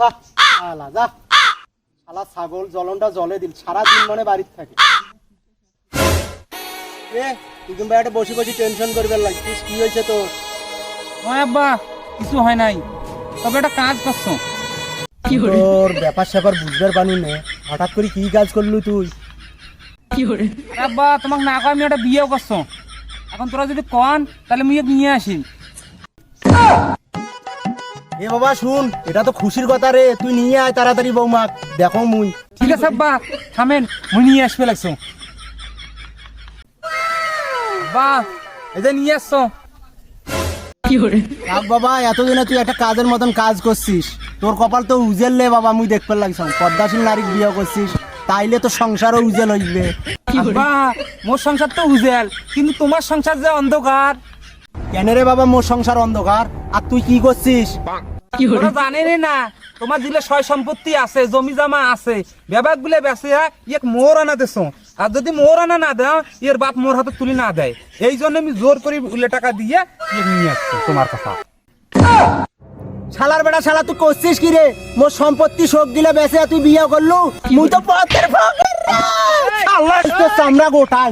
যা শালা যা শালা ছাগল জ্বলনটা জলে দিল সারাদিন মানে বাড়িতে থাকে এ তুই কিন্তু একটা বসে বসে টেনশন করবে লাগছিস কি হয়েছে তোর নয় আব্বা কিছু হয় নাই, তবে একটা কাজ করছো। তোর ব্যাপার স্যাপার বুঝবার পানি নে হঠাৎ করে কি কাজ করলু তুই আব্বা তোমাকে না কয় আমি একটা বিয়েও করছো, এখন তোরা যদি কন তাহলে মুই নিয়ে আসি। এ বাবা শুন এটা তো খুশির কথা রে তুই নিয়ে আয় তাড়াতাড়ি বৌমা দেখো মুই ঠিক আছে আব্বা থামেন, মুই নিয়ে আসবে লাগছো। বা এই যে নিয়ে আসছো। থাক বাবা এতদিনে তুই একটা কাজের মতন কাজ করছিস তোর কপাল তো উজেললে বাবা মুই দেখতে লাগছাম পদ্মাশীল নারী বিয়ে করছিস তাইলে তো সংসারও উজেল হইবে আব্বা মোর সংসার তো উজেল, কিন্তু তোমার সংসার যে অন্ধকার। কেন রে বাবা মোর সংসার অন্ধকার আর তুই কি করছিস তোরা জানেনই না তোমার দিলে সয় সম্পত্তি আছে, জমি জমা আছে, ব্যাপার গুলো বেঁচে এক মোর আনা দেছো, আর যদি মোর আনা না দাও এর বাপ মোর হাতে তুলি না দেয়, এই জন্য আমি জোর করে উলে টাকা দিয়ে নিয়ে আসছি তোমার কথা। শালার বেটা শালা তুই করছিস কি রে মোর সম্পত্তি শোক দিলে বেঁচে তুই বিয়ে করলু মুই তো পথের ফকির রে শালা তো চামড়া গোটাই